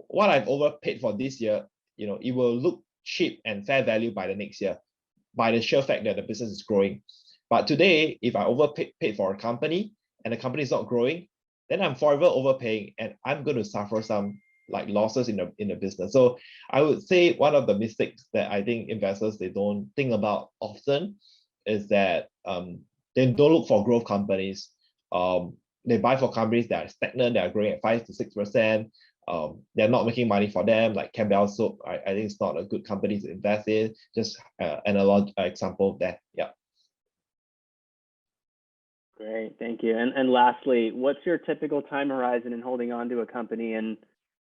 what I've overpaid for this year, it will look cheap and fair value by the next year, by the sheer fact that the business is growing. But today, if I overpaid for a company and the company is not growing, then I'm forever overpaying, and I'm going to suffer some like losses in the business. So I would say one of the mistakes that I think investors, they don't think about often is that they don't look for growth companies. They buy for companies that are stagnant, that are growing at 5 to 6%. They're not making money for them, like Campbell Soup. I think it's not a good company to invest in. Just an example of that. Yeah. Great, thank you. And lastly, what's your typical time horizon in holding on to a company? And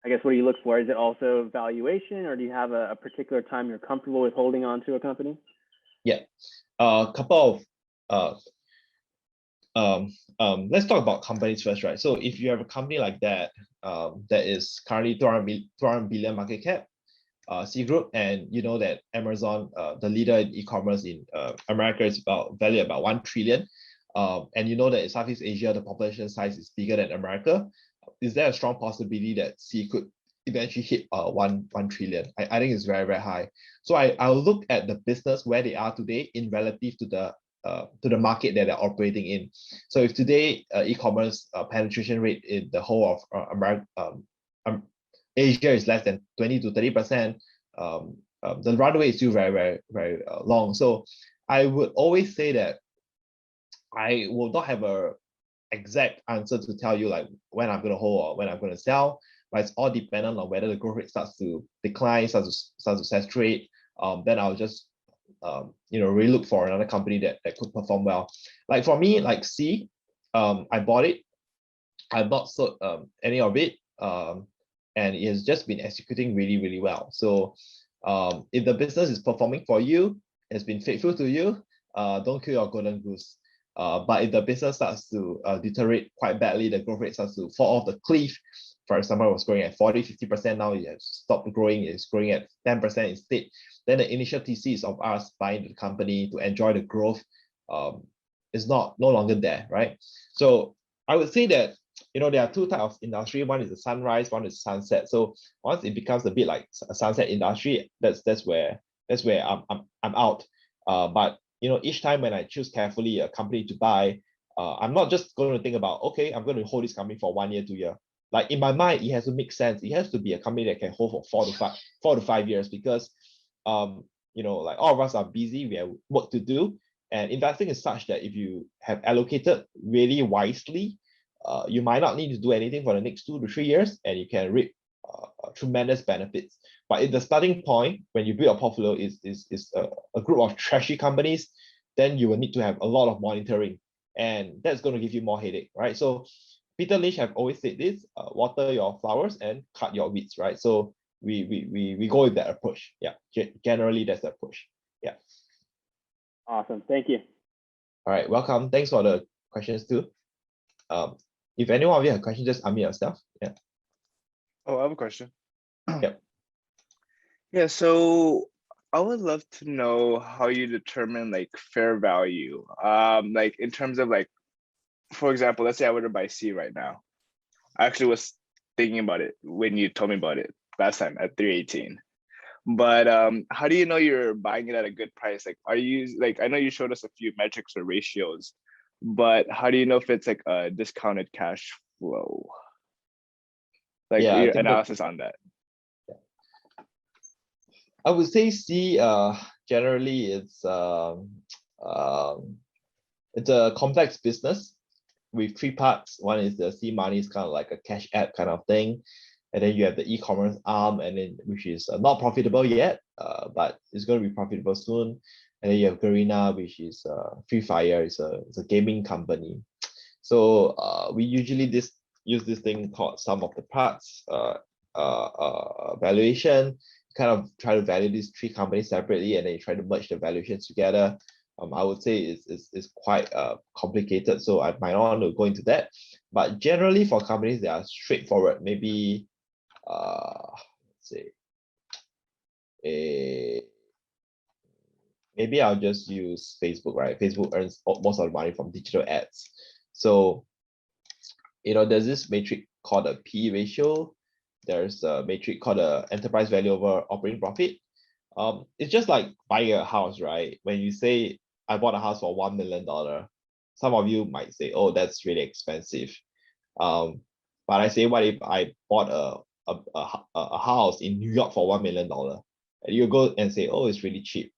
I guess what do you look for? Is it also valuation, or do you have a particular time you're comfortable with holding on to a company? Yeah, a couple of let's talk about companies first, right? So if you have a company like that, that is currently 200 billion market cap, C Group, and you know that Amazon, the leader in e-commerce in America, is valued about 1 trillion. And you know that in Southeast Asia, the population size is bigger than America. Is there a strong possibility that C could eventually hit 1 trillion? I think it's very, very high. So I'll look at the business where they are today in relative to the market that they're operating in. So if today e-commerce penetration rate in the whole of America, Asia is less than 20 to 30%, the runway is still very, very, very long. So I would always say that I will not have a exact answer to tell you like when I'm going to hold or when I'm going to sell, but it's all dependent on whether the growth rate starts to decline, starts to saturate. Then I'll just really look for another company that could perform well. Like for me, like C, I bought it. I've not sold any of it, and it has just been executing really, really well. So if the business is performing for you, it's been faithful to you, don't kill your golden goose. But if the business starts to deteriorate quite badly, the growth rate starts to fall off the cliff. For example, it was growing at 40, 50%, now it has stopped growing, it's growing at 10% instead. Then the initial thesis of us buying the company to enjoy the growth is no longer there, right? So I would say that, you know, there are two types of industry. One is the sunrise, one is sunset. So once it becomes a bit like a sunset industry, that's where I'm out. But you know, each time when I choose carefully a company to buy, I'm not just going to think about, okay, I'm going to hold this company for 1 year, 2 years. Like in my mind, it has to make sense. It has to be a company that can hold for 4 to 5 years, because you know, like all of us are busy, we have work to do, and investing is such that if you have allocated really wisely, you might not need to do anything for the next 2 to 3 years, and you can reap tremendous benefits. But if the starting point when you build a portfolio is a group of trashy companies, then you will need to have a lot of monitoring, and that's going to give you more headache, right? So Peter Lynch have always said this: water your flowers and cut your weeds, right? So we go with that approach. Yeah, generally that's the approach. Yeah. Awesome. Thank you. All right, welcome. Thanks for the questions too. If anyone of you have questions, just unmute yourself. Yeah. Oh, I have a question. Yep. Yeah, so I would love to know how you determine like fair value. Like in terms of like, for example, let's say I were to buy C right now. I actually was thinking about it when you told me about it last time at 318. But how do you know you're buying it at a good price? Like, are you like, I know you showed us a few metrics or ratios, but how do you know if it's like a discounted cash flow? Like Yeah, your analysis on that. I would say C, generally it's a complex business with 3 parts. One is the C money, is kind of like a cash app kind of thing. And then you have the e-commerce arm, and then which is not profitable yet, but it's going to be profitable soon. And then you have Garena, which is Free Fire, it's a gaming company. So we usually use this thing called sum of the parts valuation. Kind of try to value these 3 companies separately, and then you try to merge the valuations together. I would say it's quite complicated, so I might not want to go into that. But generally for companies that are straightforward, maybe let's say maybe I'll just use Facebook, right? Facebook earns most of the money from digital ads. So, you know, there's this metric called a P ratio. There's a metric called the enterprise value over operating profit. It's just like buying a house, right? When you say I bought a house for $1 million, some of you might say, oh, that's really expensive. But I say, what if I bought a house in New York for $1 million? And you go and say, oh, it's really cheap.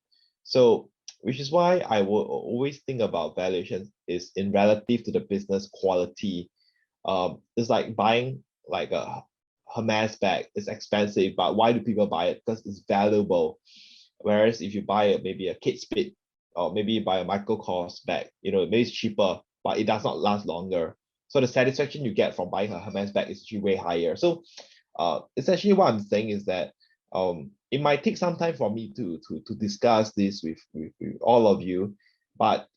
So, which is why I will always think about valuations is in relative to the business quality. It's like buying like a Hermes bag. It's expensive, but why do people buy it? Because it's valuable. Whereas if you buy maybe a Kate Spade, or maybe you buy a Michael Kors bag, you know, maybe it's cheaper, but it does not last longer. So the satisfaction you get from buying a Hermes bag is actually way higher. So essentially what I'm saying is that it might take some time for me to discuss this with all of you, but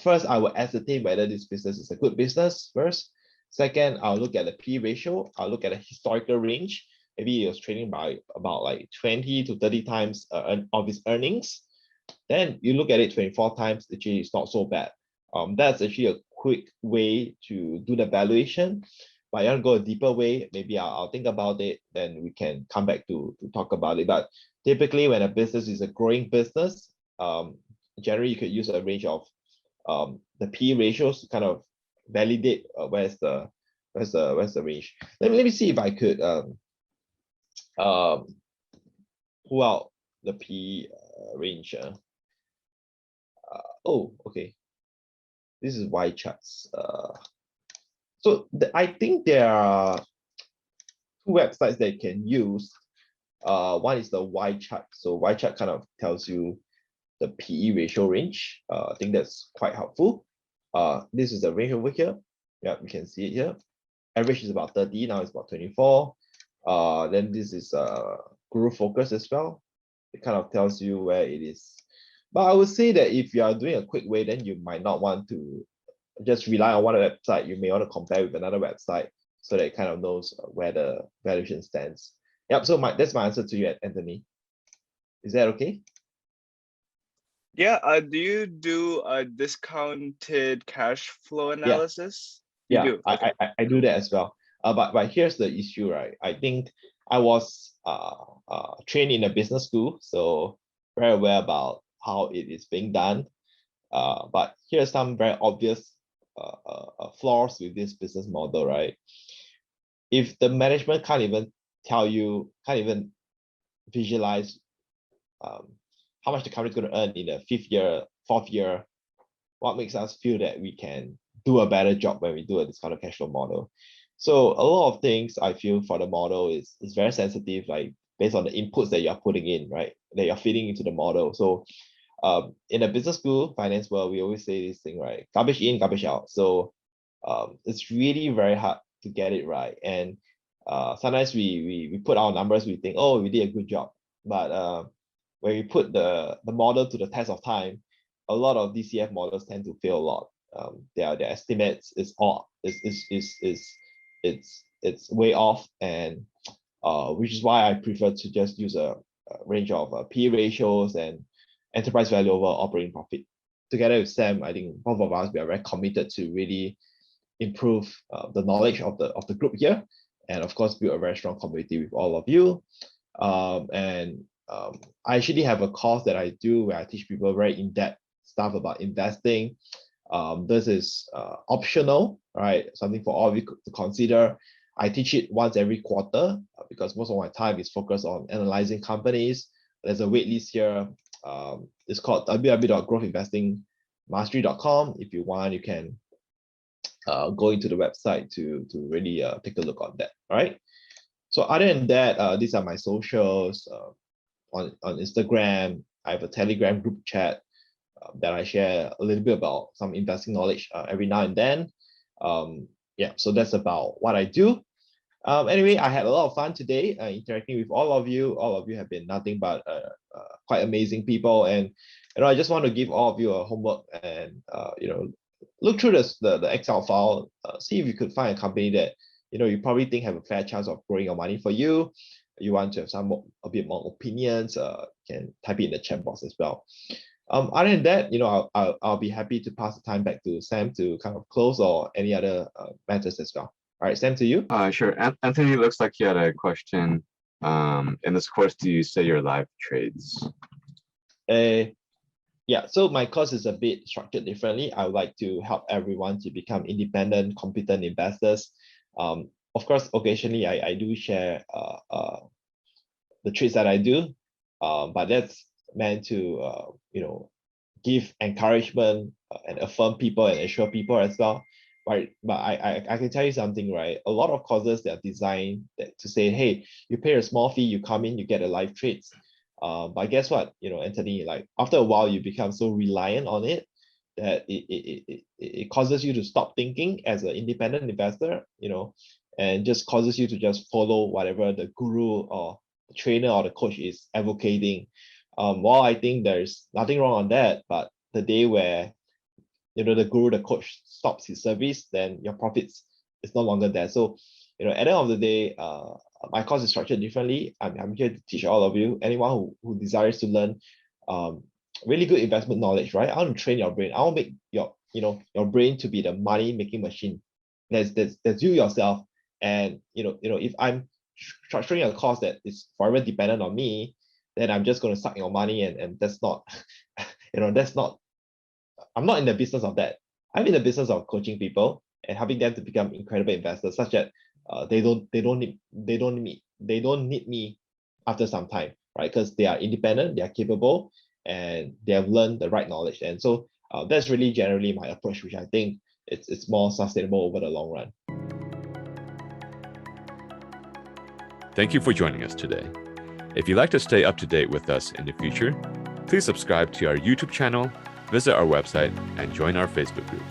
first I will ascertain whether this business is a good business first. Second, I'll look at the P ratio. I'll look at a historical range. Maybe it was trading by about like 20 to 30 times of its earnings. Then you look at it 24 times, actually it's not so bad. That's actually a quick way to do the valuation. But you want to go a deeper way, maybe I'll think about it, then we can come back to talk about it. But typically when a business is a growing business, generally you could use a range of the P ratios to kind of validate where's the range. Let me see if I could pull out the P range. Oh, okay. This is Y charts. So I think there are 2 websites that you can use. One is the Y chart. So Y chart kind of tells you the PE ratio range. I think that's quite helpful. This is the range over here. Yeah, we can see it here. Average is about 30, now it's about 24. Then this is Guru Focus as well. It kind of tells you where it is But I would say that if you are doing a quick way, then you might not want to just rely on one website. You may want to compare with another website so that it kind of knows where the valuation stands. Yep. So that's my answer to you, Anthony. Is that okay? Yeah. Do you do a discounted cash flow analysis? You Yeah, do. Okay. I do that as well. But here's the issue, right? I think I was trained in a business school, so very aware about how it is being done. But here's some very obvious flaws with this business model, right? If the management can't even tell you, can't even visualize how much the company is going to earn in the 5th year, 4th year, what makes us feel that we can do a better job when we do a discounted cash flow model? So a lot of things I feel for the model is very sensitive, like based on the inputs that you're putting in, right? That you're feeding into the model. So in a business school, finance world, we always say this thing, right? Garbage in, garbage out. So it's really very hard to get it right. And sometimes we put our numbers, we think, oh, we did a good job. But when we put the model to the test of time, a lot of DCF models tend to fail a lot. Their estimates is all it's way off, and which is why I prefer to just use a range of P ratios and enterprise value over operating profit. Together with Sam, I think both of us, we are very committed to really improve the knowledge of the group here, and of course build a very strong community with all of you. I actually have a course that I do where I teach people very in-depth stuff about investing. This is optional, right? Something for all of you to consider. I teach it once every quarter because most of my time is focused on analyzing companies. There's a wait list here. It's called www.growthinvestingmastery.com. If you want, you can go into the website to really take a look on that. All right. So other than that, these are my socials. On Instagram, I have a Telegram group chat that I share a little bit about some investing knowledge every now and then. Yeah, so that's about what I do. Anyway, I had a lot of fun today interacting with all of you. All of you have been nothing but quite amazing people, and I just want to give all of you a homework and look through the Excel file, see if you could find a company that you probably think have a fair chance of growing your money for you. You want to have a bit more opinions, can type it in the chat box as well. Other than that, I'll be happy to pass the time back to Sam to kind of close or any other matters as well. All right, Sam, to you. Sure. Anthony, looks like you had a question. In this course, do you say your live trades? Yeah, so my course is a bit structured differently. I would like to help everyone to become independent, competent investors. Of course, occasionally I do share the trades that I do, but that's meant to give encouragement and affirm people and assure people as well. Right, but I can tell you something, right? A lot of courses, they are designed to say, hey, you pay a small fee, you come in, you get a live trades. But guess what, Anthony, like after a while, you become so reliant on it that it causes you to stop thinking as an independent investor, and just causes you to just follow whatever the guru or the trainer or the coach is advocating. While I think there's nothing wrong on that, but the day where the guru, the coach stops his service, then your profits is no longer there. So, at the end of the day, my course is structured differently. I'm here to teach all of you, anyone who desires to learn really good investment knowledge, right? I want to train your brain. I want to make your brain to be the money making machine. That's you yourself. And if I'm structuring a course that is forever dependent on me, then I'm just going to suck your money, and that's not, that's not. I'm not in the business of that. I'm in the business of coaching people and helping them to become incredible investors, such that they don't need me after some time, right? Because they are independent, they are capable, and they have learned the right knowledge. And so that's really generally my approach, which I think it's more sustainable over the long run. Thank you for joining us today. If you'd like to stay up to date with us in the future, please subscribe to our YouTube channel, visit our website, and join our Facebook group.